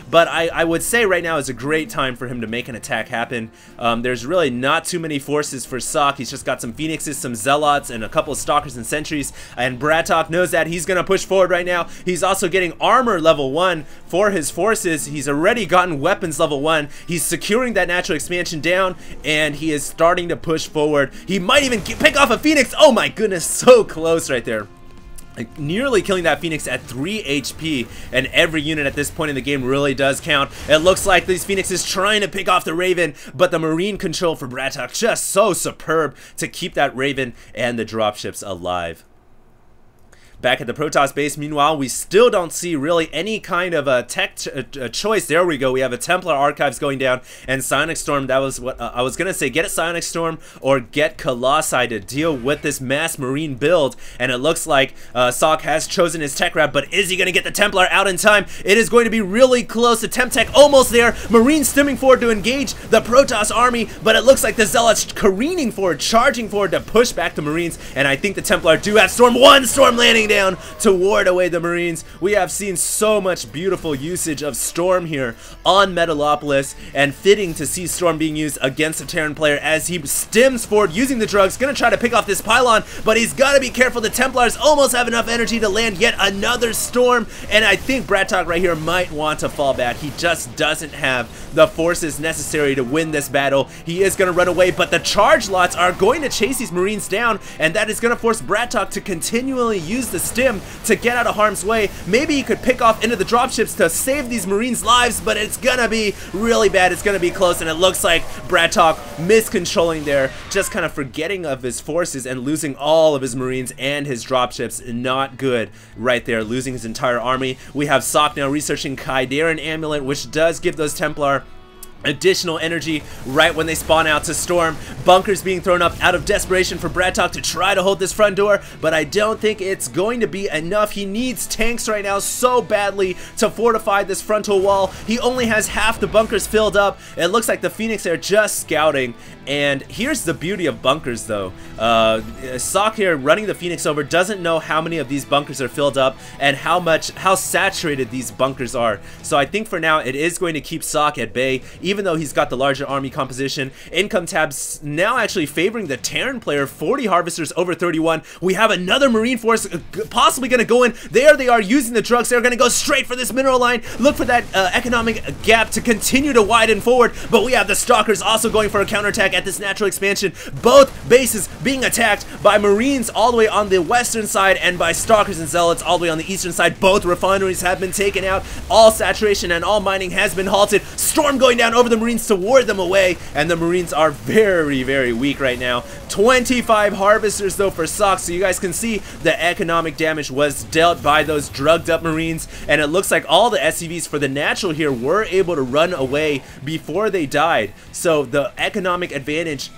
but I would say right now is a great time for him to make an attack happen. There's really not too many forces for Socke. He's just got some Phoenixes, some Zealots, and a couple of Stalkers and Sentries, and BratOK knows that. He's going to push forward right now. He's also getting armor level 1 for his forces. He's already gotten weapons level 1. He's securing that natural expansion down, and he is starting to push forward. He might even pick off a Phoenix. Oh my goodness, so close right there. Nearly killing that Phoenix at 3 HP, and every unit at this point in the game really does count. It looks like these Phoenixes trying to pick off the Raven, but the Marine control for BratOK just so superb to keep that Raven and the dropships alive. Back at the Protoss base, meanwhile, we still don't see really any kind of a tech choice. There we go. We have a Templar Archives going down, and Psionic Storm. That was what I was going to say. Get a Psionic Storm or get Colossi to deal with this mass Marine build. And it looks like Socke has chosen his tech route, but is he going to get the Templar out in time? It is going to be really close. The Temp Tech almost there. Marines stimming forward to engage the Protoss army, but it looks like the Zealots careening forward, charging forward to push back the Marines. And I think the Templar do have Storm. One Storm landing down to ward away the Marines. We have seen so much beautiful usage of Storm here on Metalopolis, and fitting to see Storm being used against a Terran player as he stims forward using the drugs, gonna try to pick off this pylon, but he's gotta be careful. The Templars almost have enough energy to land yet another Storm, and I think BratOK right here might want to fall back. He just doesn't have the forces necessary to win this battle. He is gonna run away, but the charge lots are going to chase these Marines down, and that is gonna force BratOK to continually use the stim to get out of harm's way. Maybe he could pick off into the dropships to save these Marines' lives, but it's gonna be really bad. It's gonna be close, and it looks like BratOK miscontrolling there, just kind of forgetting of his forces and losing all of his Marines and his dropships. Not good right there, losing his entire army. We have Socke now researching Kaidaran Amulet, which does give those Templar additional energy right when they spawn out to Storm. Bunkers being thrown up out of desperation for BratOK to try to hold this front door, but I don't think it's going to be enough. He needs tanks right now so badly to fortify this frontal wall. He only has half the bunkers filled up. It looks like the Phoenix are just scouting, and here's the beauty of bunkers though. Socke here running the Phoenix over doesn't know how many of these bunkers are filled up and how saturated these bunkers are. So I think for now it is going to keep Socke at bay, even though he's got the larger army composition. Income tabs now actually favoring the Terran player, 40 Harvesters over 31. We have another Marine force possibly going to go in. There they are using the drugs. They're going to go straight for this mineral line. Look for that economic gap to continue to widen forward, but we have the Stalkers also going for a counterattack at this natural expansion. Both bases being attacked by Marines all the way on the western side and by Stalkers and Zealots all the way on the eastern side. Both refineries have been taken out. All saturation and all mining has been halted. Storm going down over the Marines to ward them away, and the Marines are very, very weak right now. 25 Harvesters though for Socke, so you guys can see the economic damage was dealt by those drugged up Marines, and it looks like all the SCVs for the natural here were able to run away before they died. So the economic advantage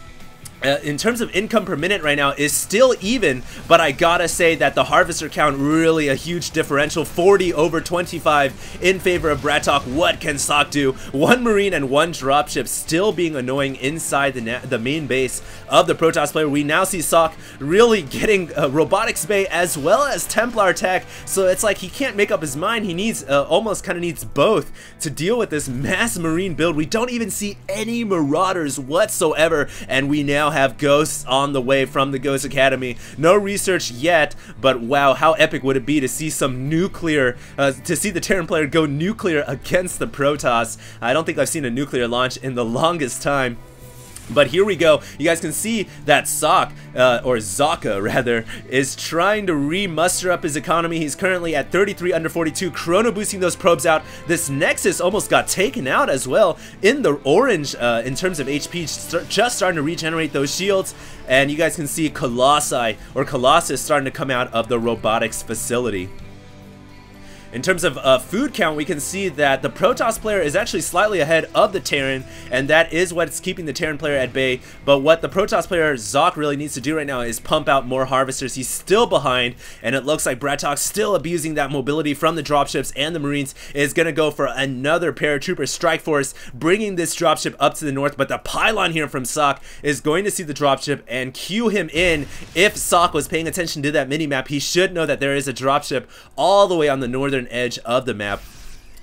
in terms of income per minute right now is still even, but I gotta say that the Harvester count really a huge differential, 40 over 25 in favor of BratOK. What can Socke do? One Marine and one dropship still being annoying inside the main base of the Protoss player. We now see Socke really getting robotics bay as well as Templar attack, so it's like he can't make up his mind. He needs almost kind of needs both to deal with this mass Marine build. We don't even see any Marauders whatsoever, and we now have ghosts on the way from the Ghost Academy. No research yet, but wow, how epic would it be to see some nuclear, to see the Terran player go nuclear against the Protoss. I don't think I've seen a nuclear launch in the longest time. But here we go. You guys can see that Socke, or Socke rather, is trying to re-muster up his economy. He's currently at 33 under 42, chrono boosting those probes out. This Nexus almost got taken out as well in the orange in terms of HP, just starting to regenerate those shields. And you guys can see Colossi, or Colossus, starting to come out of the robotics facility. In terms of food count, we can see that the Protoss player is actually slightly ahead of the Terran, and that is what's keeping the Terran player at bay. But what the Protoss player, Socke, really needs to do right now is pump out more Harvesters. He's still behind, and it looks like BratOK still abusing that mobility from the dropships, and the Marines is going to go for another paratrooper strike force, bringing this dropship up to the north. But the pylon here from Socke is going to see the dropship and cue him in. If Socke was paying attention to that mini-map, he should know that there is a dropship all the way on the northern edge of the map.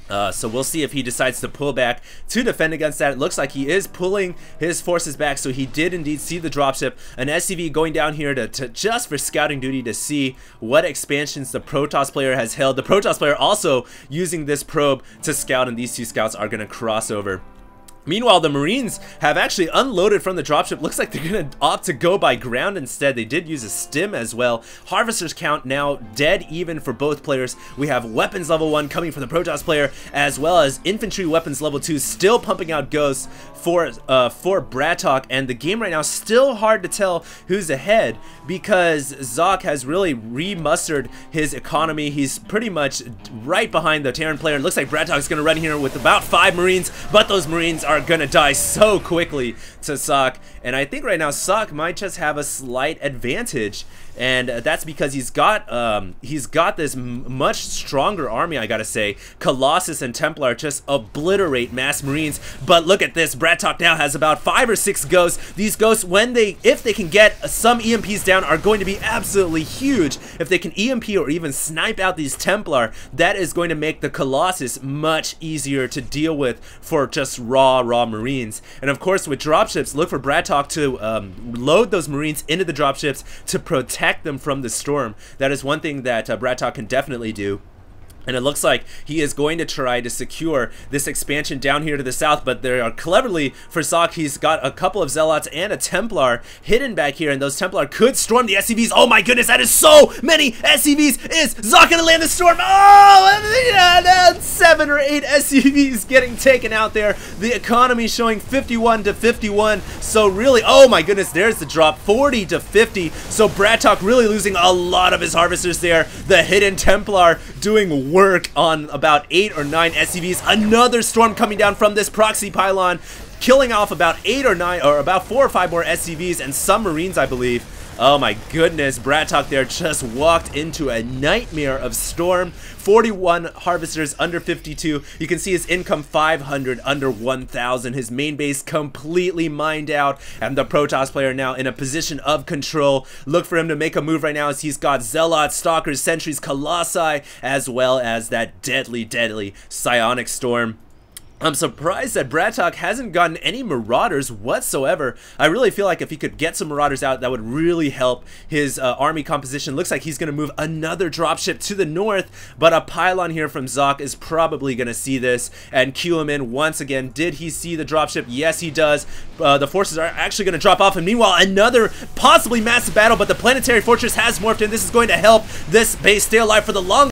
So we'll see if he decides to pull back to defend against that. It looks like he is pulling his forces back, so he did indeed see the dropship. An SCV going down here to just for scouting duty to see what expansions the Protoss player has held. The Protoss player also using this probe to scout, and these two scouts are going to cross over. Meanwhile, the Marines have actually unloaded from the dropship. Looks like they're going to opt to go by ground instead. They did use a stim as well. Harvesters count now dead even for both players. We have weapons level 1 coming from the Protoss player, as well as infantry weapons level 2 still pumping out ghosts for BratOK. And the game right now still hard to tell who's ahead because Socke has really remustered his economy. He's pretty much right behind the Terran player. It looks like BratOK is going to run here with about 5 Marines, but those Marines are gonna die so quickly to Socke, and I think right now Socke might just have a slight advantage, and that's because he's got this much stronger army. I gotta say, Colossus and Templar just obliterate mass Marines. But look at this, BratOK now has about 5 or 6 ghosts. These ghosts, if they can get some EMPs down, are going to be absolutely huge. If they can EMP or even snipe out these Templar, that is going to make the Colossus much easier to deal with for just raw Marines. And of course, with dropships, look for BratOK to load those Marines into the dropships to protect them from the storm. That is one thing that BratOK can definitely do. And it looks like he is going to try to secure this expansion down here to the south, but there are cleverly for Socke, he's got a couple of Zealots and a Templar hidden back here, and those Templar could storm the SCVs. Oh my goodness, that is so many SCVs! Is Socke gonna land the storm? Oh, yeah, 7 or 8 SCVs getting taken out there. The economy showing 51 to 51, so really, oh my goodness, there's the drop, 40 to 50, so BratOK really losing a lot of his harvesters there. The hidden Templar doing work on about 8 or 9 SCVs. Another storm coming down from this proxy pylon, killing off about 8 or 9, or about 4 or 5 more SCVs and some Marines, I believe. Oh my goodness, BratOK there just walked into a nightmare of storm. 41 harvesters under 52. You can see his income 500 under 1,000. His main base completely mined out, and the Protoss player now in a position of control. Look for him to make a move right now as he's got Zealots, Stalkers, Sentries, Colossi, as well as that deadly Psionic Storm. I'm surprised that BratOK hasn't gotten any Marauders whatsoever. I really feel like if he could get some Marauders out, that would really help his army composition. Looks like he's going to move another dropship to the north, but a pylon here from Socke is probably going to see this and cue him in once again. Did he see the dropship? Yes, he does. The forces are actually going to drop off, and meanwhile, another possibly massive battle, but the planetary fortress has morphed in. This is going to help this base stay alive for the long